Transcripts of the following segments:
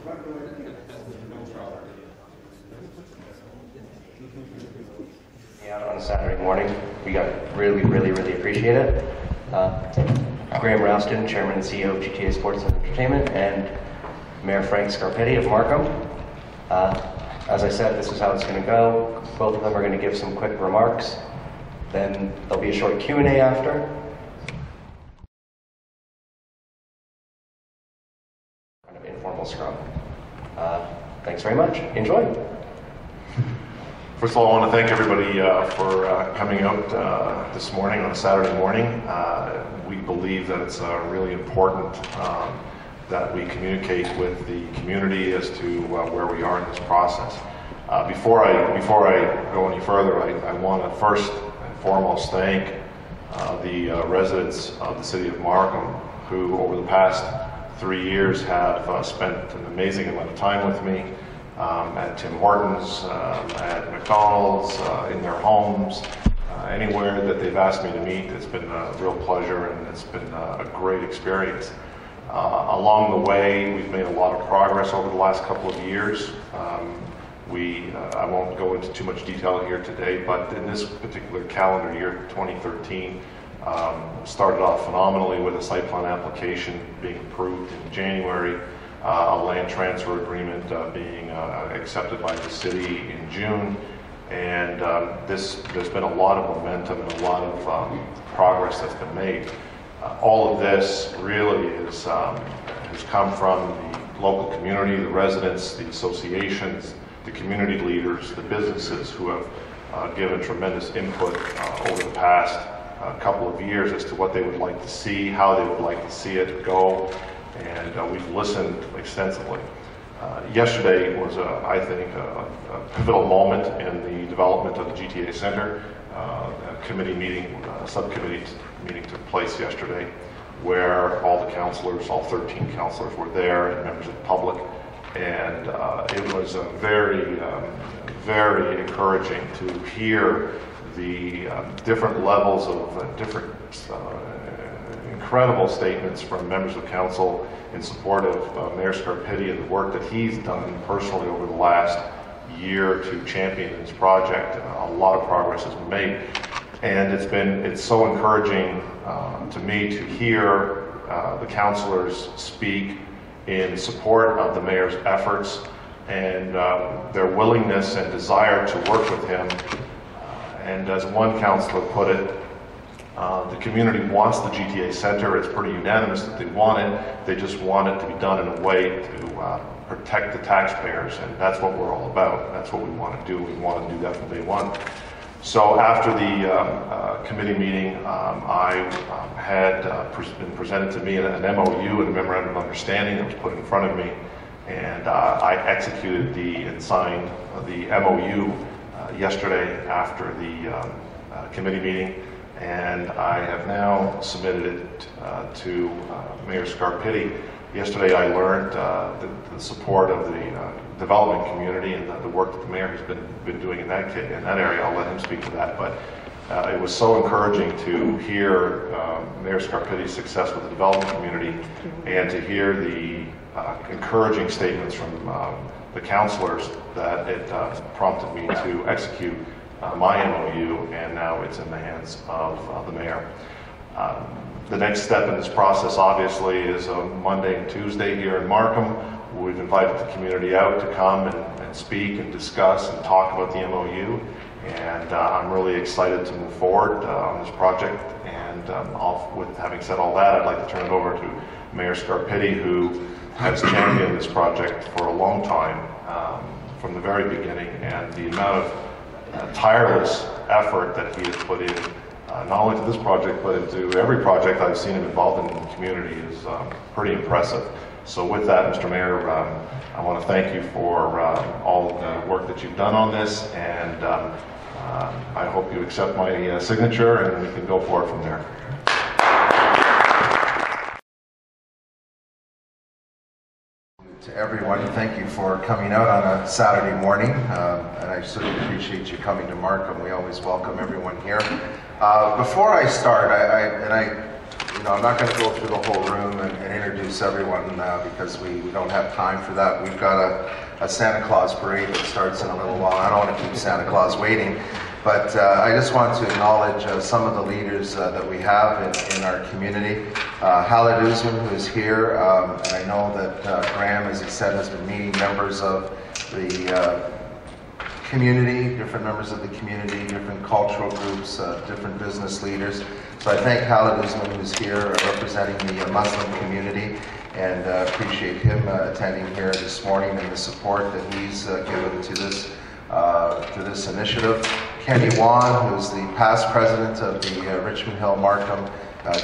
Out on a Saturday morning. We got really appreciate it. Graham Rouston, Chairman and CEO of GTA Sports and Entertainment, and Mayor Frank Scarpetti of Markham. As I said, this is how it's going to go. Both of them are going to give some quick remarks. Then there'll be a short Q&A after. Kind of informal scrum. Thanks very much. Enjoy. First of all, I want to thank everybody for coming out this morning on a Saturday morning. We believe that it's really important that we communicate with the community as to where we are in this process. Before I go any further, I want to first and foremost thank the residents of the city of Markham, who over the past 3 years have spent an amazing amount of time with me. At Tim Hortons, at McDonald's, in their homes, anywhere that they've asked me to meet. It's been a real pleasure, and it's been a great experience. Along the way, we've made a lot of progress over the last couple of years. I won't go into too much detail here today, but in this particular calendar year, 2013, started off phenomenally with a site plan application being approved in January. A land transfer agreement being accepted by the city in June, and there's been a lot of momentum and a lot of progress that's been made. All of this really has come from the local community, the residents, the associations, the community leaders, the businesses who have given tremendous input over the past couple of years as to what they would like to see, how they would like to see it go. And we've listened extensively. Yesterday was, I think, a pivotal moment in the development of the GTA Center. A subcommittee meeting took place yesterday, where all the councillors, all 13 councillors were there, and members of the public. And it was very encouraging to hear the different levels of different incredible statements from members of council in support of Mayor Scarpetti and the work that he's done personally over the last year to champion this project. A lot of progress has been made, and it's so encouraging to me to hear the councillors speak in support of the mayor's efforts and their willingness and desire to work with him. And as one councillor put it, the community wants the GTA Center. It's pretty unanimous that they want it. They just want it to be done in a way to protect the taxpayers, and that's what we're all about. That's what we want to do. We want to do that from day one. So after the committee meeting, I had been presented to me an MOU and a memorandum of understanding that was put in front of me, and I executed and signed the MOU yesterday after the committee meeting. And I have now submitted it to Mayor Scarpetti. Yesterday I learned the support of the development community and the work that the mayor has been doing in that area. I'll let him speak to that. But it was so encouraging to hear Mayor Scarpetti's success with the development community, and to hear the encouraging statements from the councillors that it prompted me to execute my MOU, and now it's in the hands of the mayor. The next step in this process, obviously, is Monday and Tuesday here in Markham. We've invited the community out to come and speak and discuss and talk about the MOU, and I'm really excited to move forward on this project. And with having said all that, I'd like to turn it over to Mayor Scarpetti, who has championed this project for a long time, from the very beginning, and the amount of tireless effort that he has put in, not only to this project, but into every project I've seen him involved in the community, is pretty impressive. So with that, Mr. Mayor, I want to thank you for all of the work that you've done on this, and I hope you accept my signature, and we can go forward from there. To everyone, thank you for coming out on a Saturday morning, and I certainly appreciate you coming to Markham. We always welcome everyone here. Before I start, I I'm not going to go through the whole room and introduce everyone because we don't have time for that. We've got a Santa Claus parade that starts in a little while. I don't want to keep Santa Claus waiting, but I just want to acknowledge some of the leaders that we have in our community. Khaled Usman, who is here, and I know that Graham, as he said, has been meeting members of the community, different members of the community, different cultural groups, different business leaders. So I thank Khaled Usman, who's here representing the Muslim community, and appreciate him attending here this morning and the support that he's given to this initiative. Kenny Wan, who's the past president of the Richmond Hill Markham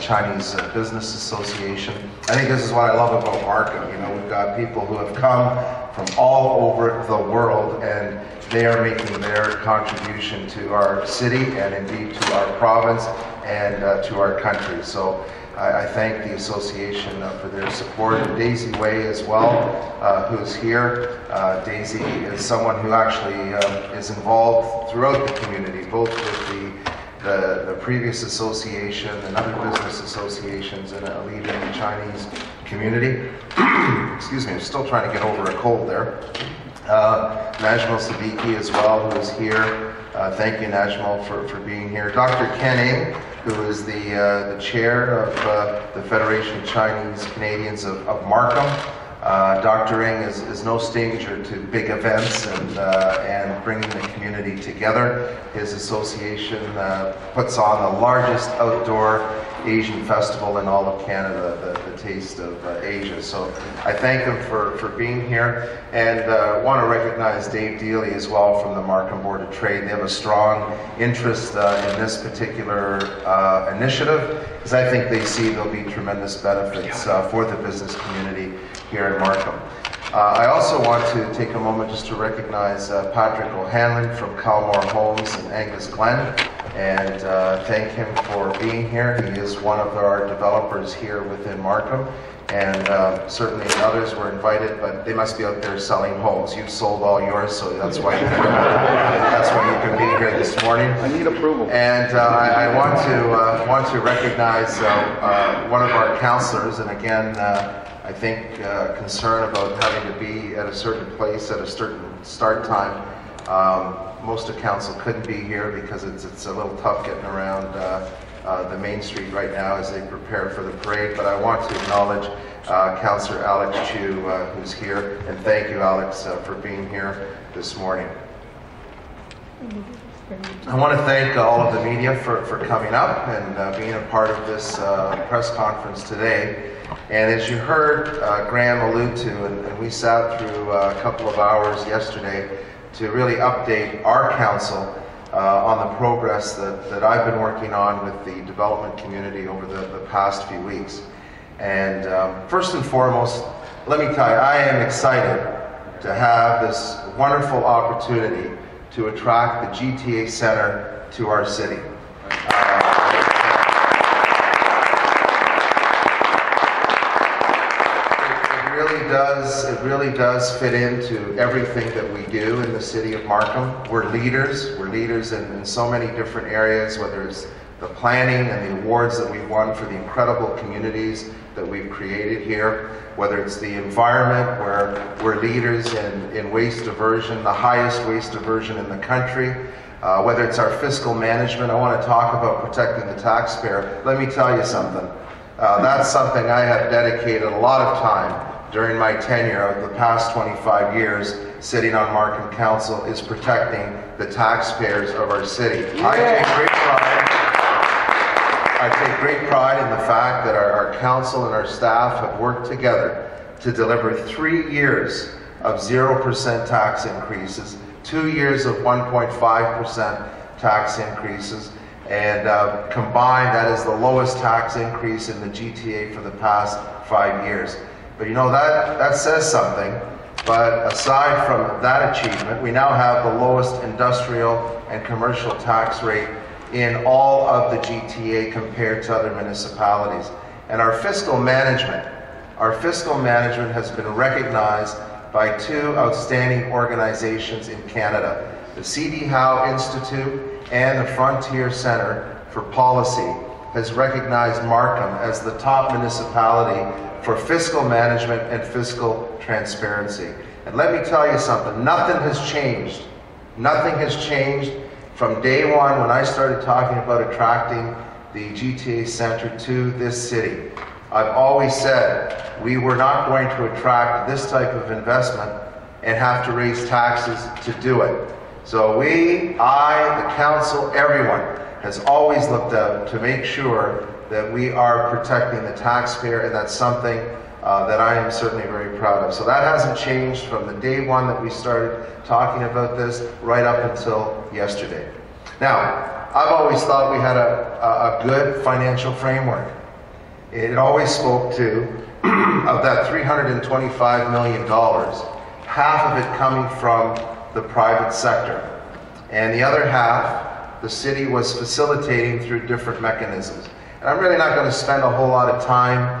Chinese Business Association. I think this is what I love about Markham. We've got people who have come from all over the world, and they are making their contribution to our city and indeed to our province and to our country. So I thank the association for their support, and Daisy Way as well, who's here. Daisy is someone who actually is involved throughout the community, both with the previous association and other business associations, and a leader in the Chinese community. Excuse me, I'm still trying to get over a cold there. Najmal Siddiqui as well, who is here. Thank you, Najmal, for being here. Dr. Ken Ng, who is the chair of the Federation of Chinese Canadians of Markham. Dr. Ng is no stranger to big events and bringing the community together. His association puts on the largest outdoor Asian festival in all of Canada, the Taste of Asia. So I thank him for being here, and want to recognize Dave Dealey as well from the Markham Board of Trade. They have a strong interest in this particular initiative, because I think they see there'll be tremendous benefits for the business community here in Markham. I also want to take a moment just to recognize Patrick O'Hanlon from Calmore Homes in Angus Glen, and thank him for being here. He is one of our developers here within Markham, and certainly others were invited, but they must be out there selling homes. You've sold all yours, so that's why you can be here this morning. I need approval. And I want to recognize one of our councillors, and again, I think concern about having to be at a certain place at a certain start time. Most of council couldn't be here because it's a little tough getting around the main street right now as they prepare for the parade. But I want to acknowledge Councillor Alex Chu, who's here, and thank you, Alex, for being here this morning. I want to thank all of the media for coming up and being a part of this press conference today. And as you heard Graham allude to, and we sat through a couple of hours yesterday to really update our council on the progress that I've been working on with the development community over the past few weeks. And first and foremost, let me tell you, I am excited to have this wonderful opportunity to attract the GTA Centre to our city. It really does fit into everything that we do in the city of Markham. We're leaders in so many different areas, whether it's the planning and the awards that we've won for the incredible communities that we've created here, whether it's the environment, where we're leaders in waste diversion, the highest waste diversion in the country, whether it's our fiscal management. I want to talk about protecting the taxpayer. Let me tell you something. That's something I have dedicated a lot of time during my tenure of the past 25 years sitting on Markham Council, is protecting the taxpayers of our city. Yeah. I take great pride in the fact that our council and our staff have worked together to deliver 3 years of 0% tax increases, 2 years of 1.5% tax increases, and combined, that is the lowest tax increase in the GTA for the past 5 years. But that says something. But aside from that achievement, we now have the lowest industrial and commercial tax rate in all of the GTA compared to other municipalities. And our fiscal management has been recognized by two outstanding organizations in Canada, the C.D. Howe Institute and the Frontier Centre for Policy, has recognized Markham as the top municipality for fiscal management and fiscal transparency. And let me tell you something, nothing has changed. Nothing has changed from day one when I started talking about attracting the GTA Centre to this city. I've always said we were not going to attract this type of investment and have to raise taxes to do it. So I, the council, everyone has always looked out to make sure that we are protecting the taxpayer, and that's something that I am certainly very proud of. So that hasn't changed from the day one that we started talking about this right up until yesterday. Now, I've always thought we had a good financial framework. It always spoke to, of that $325 million, half of it coming from the private sector, and the other half the city was facilitating through different mechanisms. And I'm really not going to spend a whole lot of time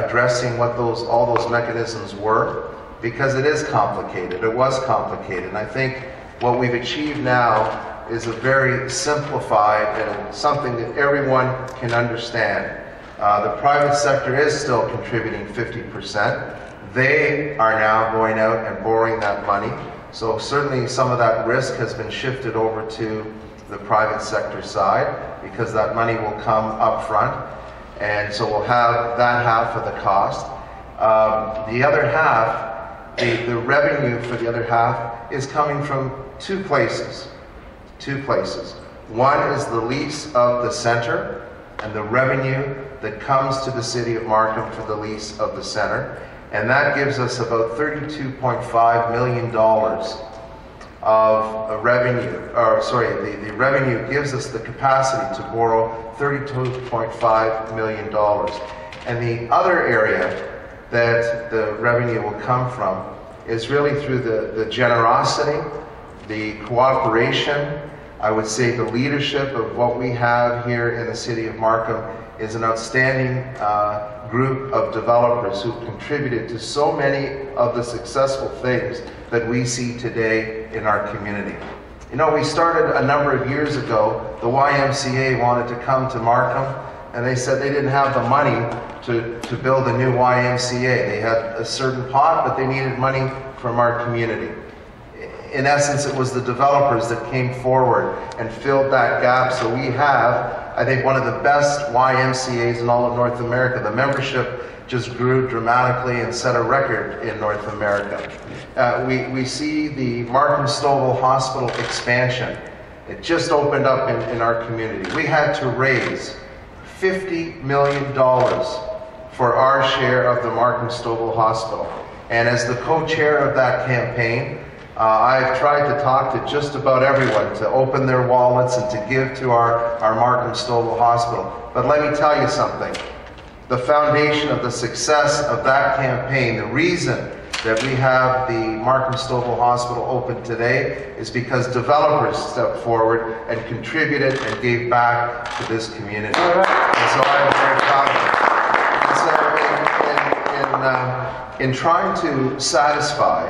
addressing what all those mechanisms were, because it is complicated. It was complicated, and I think what we've achieved now is a very simplified and something that everyone can understand. The private sector is still contributing 50%. They are now going out and borrowing that money. So certainly some of that risk has been shifted over to the private sector side, because that money will come up front, and so we'll have that half of the cost. The other half, the revenue for the other half is coming from two places. One is the lease of the centre and the revenue that comes to the city of Markham for the lease of the centre, and that gives us about $32.5 million of revenue, the revenue gives us the capacity to borrow $32.5 million. And the other area that the revenue will come from is really through the generosity, the cooperation, I would say the leadership of what we have here in the city of Markham is an outstanding group of developers who contributed to so many of the successful things that we see today in our community. You know, we started a number of years ago, the YMCA wanted to come to Markham, and they said they didn't have the money to build a new YMCA. They had a certain pot, but they needed money from our community. In essence, it was the developers that came forward and filled that gap. So we have, I think, one of the best YMCAs in all of North America. The membership just grew dramatically and set a record in North America. We see the Markham Stouffville Hospital expansion. It just opened up in our community. We had to raise $50 million for our share of the Markham Stouffville Hospital. And as the co-chair of that campaign, I've tried to talk to just about everyone to open their wallets and to give to our Markham Stouffville Hospital. But let me tell you something. The foundation of the success of that campaign, the reason that we have the Markham Stouffville Hospital open today is because developers stepped forward and contributed and gave back to this community. All right. And so I'm very proud of it. And so in trying to satisfy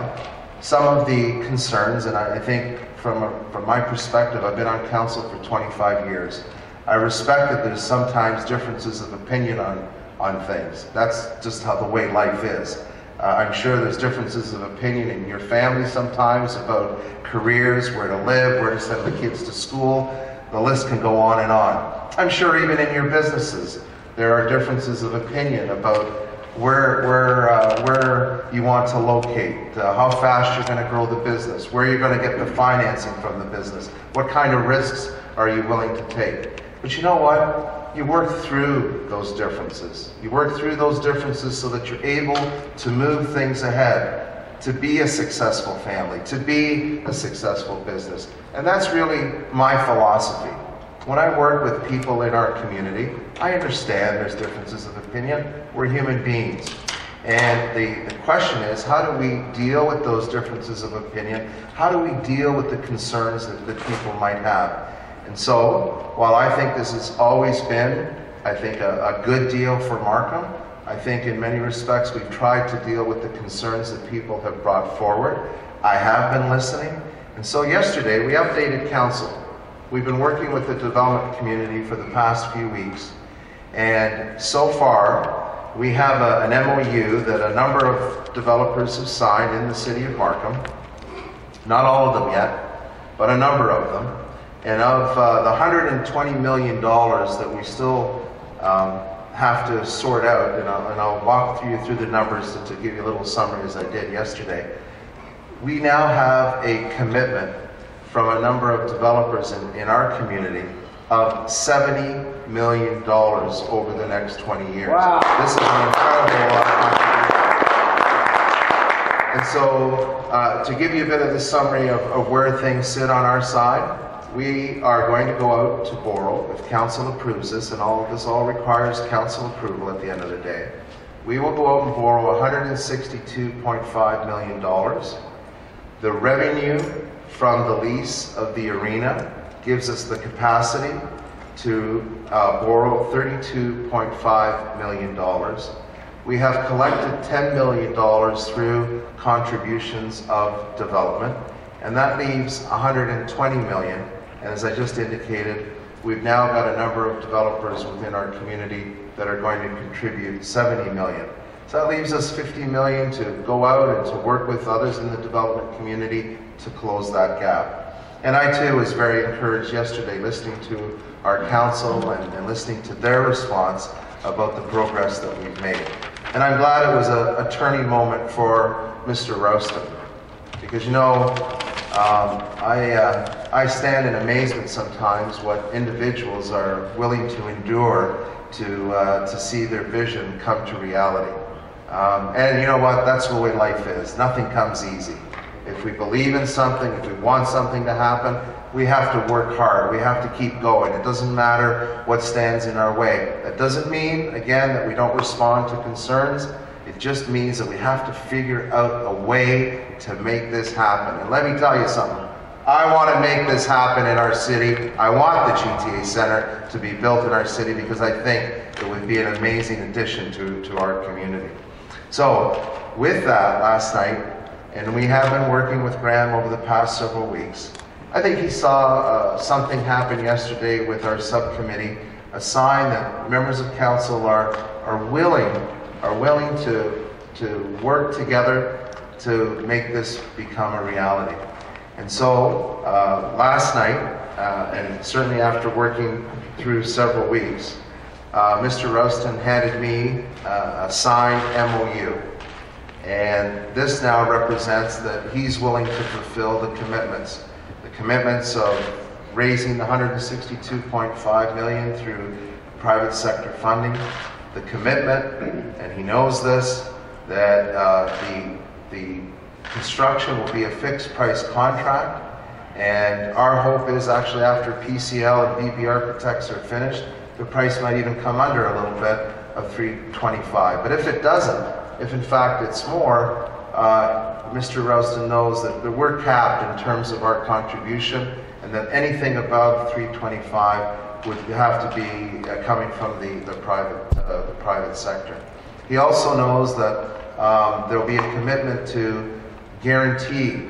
some of the concerns, and I think from my perspective, I've been on council for 25 years. I respect that there's sometimes differences of opinion on things. That's just how the way life is. I'm sure there's differences of opinion in your family sometimes about careers, where to live, where to send the kids to school. The list can go on and on. I'm sure even in your businesses, there are differences of opinion about where you want to locate, how fast you're going to grow the business, where you're going to get the financing from the business, what kind of risks are you willing to take. But you know what? You work through those differences. You work through those differences so that you're able to move things ahead, to be a successful family, to be a successful business. And that's really my philosophy. When I work with people in our community, I understand there's differences of opinion. We're human beings. And the question is, how do we deal with those differences of opinion? How do we deal with the concerns that people might have? And so, while I think this has always been, I think, a good deal for Markham, I think in many respects we've tried to deal with the concerns that people have brought forward. I have been listening. And so yesterday we updated council. We've been working with the development community for the past few weeks, And so far, we have an MOU that a number of developers have signed in the city of Markham. Not all of them yet, but a number of them. And of the $120 million that we still have to sort out, and I'll walk you through the numbers to give you a little summary as I did yesterday. We now have a commitment from a number of developers in our community of $70 million over the next 20 years. Wow. This is an incredible contribution. And so, to give you a bit of the summary of where things sit on our side, we are going to go out to borrow, if council approves this, and all of this all requires council approval at the end of the day. We will go out and borrow $162.5 million. The revenue from the lease of the arena gives us the capacity to borrow $32.5 million. We have collected $10 million through contributions of development, and that leaves $120 million. And as I just indicated, we've now got a number of developers within our community that are going to contribute $70 million. So that leaves us $50 million to go out and to work with others in the development community to close that gap. And I too was very encouraged yesterday listening to our council and listening to their response about the progress that we've made. And I'm glad it was a turning moment for Mr. Rouston, because you know, I stand in amazement sometimes what individuals are willing to endure to see their vision come to reality. And you know what? That's the way life is. Nothing comes easy. If we believe in something, if we want something to happen, we have to work hard. We have to keep going. It doesn't matter what stands in our way. That doesn't mean, again, that we don't respond to concerns. It just means that we have to figure out a way to make this happen. And let me tell you something. I want to make this happen in our city. I want the GTA Center to be built in our city because I think it would be an amazing addition to our community. So, with that last night, and we have been working with Graham over the past several weeks, I think he saw something happen yesterday with our subcommittee, a sign that members of council are willing to work together to make this become a reality. And so last night, and certainly after working through several weeks, Mr. Rouston handed me a signed MOU. And this now represents that he's willing to fulfill the commitments. The commitments of raising the $162.5 million through private sector funding. The commitment, and he knows this, that the construction will be a fixed price contract. And our hope is actually after PCL and BB Architects are finished, the price might even come under a little bit of $325. But if it doesn't, if in fact it's more, Mr. Rouston knows that we're capped in terms of our contribution, and that anything above $325 would have to be coming from the private sector. He also knows that there will be a commitment to guarantee,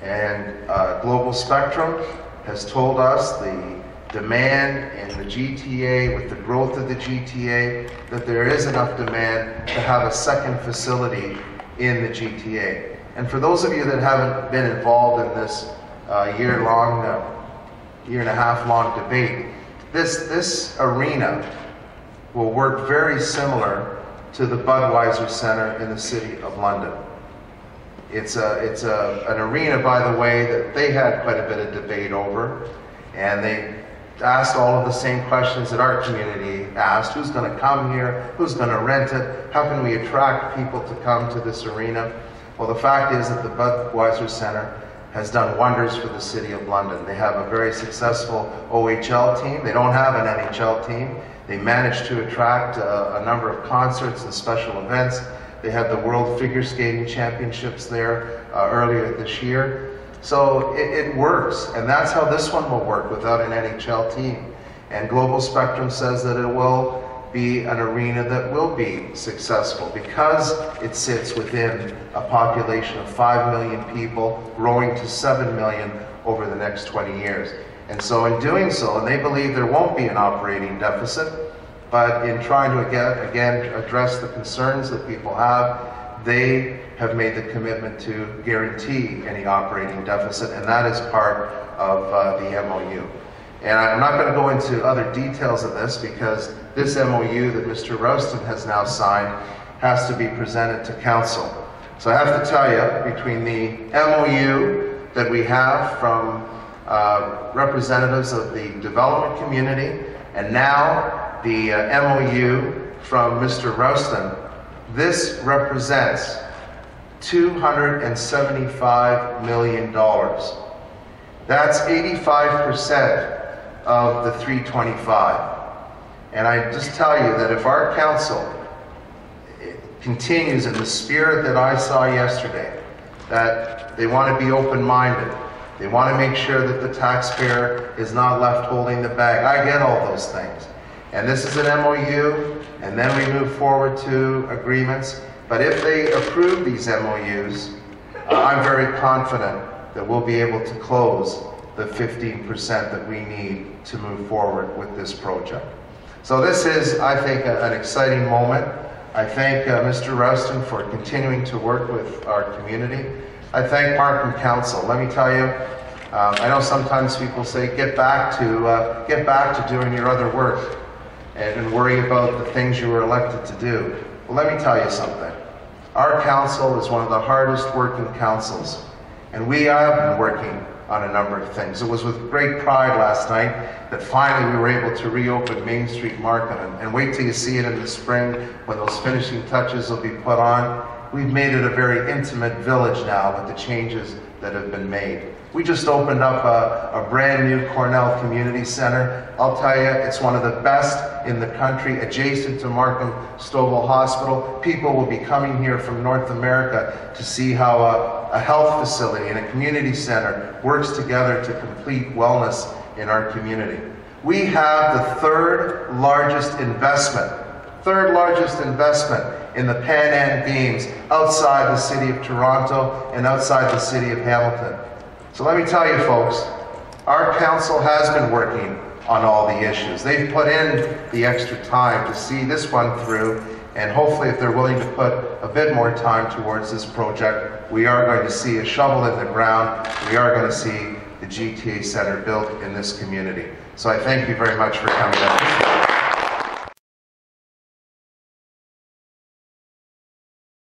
and Global Spectrum has told us the demand in the GTA, with the growth of the GTA, that there is enough demand to have a second facility in the GTA. And for those of you that haven't been involved in this year and a half long debate, this arena will work very similar to the Budweiser Center in the City of London. It's an arena, by the way, that they had quite a bit of debate over, and they asked all of the same questions that our community asked. Who's going to come here? Who's going to rent it? How can we attract people to come to this arena? Well, the fact is that the Budweiser Center has done wonders for the City of London. They have a very successful OHL team. They don't have an NHL team. They managed to attract a number of concerts and special events. They had the World Figure Skating Championships there earlier this year. So it works, and that's how this one will work without an NHL team. And Global Spectrum says that it will be an arena that will be successful because it sits within a population of 5 million people, growing to 7 million over the next 20 years. And so in doing so, and they believe there won't be an operating deficit, but in trying to again address the concerns that people have, they have made the commitment to guarantee any operating deficit, and that is part of the MOU. And I'm not going to go into other details of this because this MOU that Mr. Rouston has now signed has to be presented to council. So I have to tell you, between the MOU that we have from representatives of the development community and now the MOU from Mr. Rouston, this represents $275 million. That's 85% of the 325. And I just tell you that if our council continues in the spirit that I saw yesterday, that they want to be open-minded, they want to make sure that the taxpayer is not left holding the bag. I get all those things. And this is an MOU, and then we move forward to agreements. But if they approve these MOUs, I'm very confident that we'll be able to close the 15% that we need to move forward with this project. So this is, I think, an exciting moment. I thank Mr. Rouston for continuing to work with our community. I thank Markham Council. Let me tell you, I know sometimes people say, get back to doing your other work and worry about the things you were elected to do. Well, let me tell you something. Our council is one of the hardest working councils, and we have been working on a number of things. It was with great pride last night that finally we were able to reopen Main Street Market, and wait till you see it in the spring when those finishing touches will be put on. We've made it a very intimate village now with the changes that have been made. We just opened up a brand new Cornell Community Center. I'll tell you, it's one of the best in the country, adjacent to Markham Stouffville Hospital. People will be coming here from North America to see how a health facility and a community center works together to complete wellness in our community. We have the third largest investment in the Pan Am Games outside the city of Toronto and outside the city of Hamilton. So let me tell you folks, our council has been working on all the issues. They've put in the extra time to see this one through, and hopefully if they're willing to put a bit more time towards this project, we are going to see a shovel in the ground. We are going to see the GTA Centre built in this community. So I thank you very much for coming out.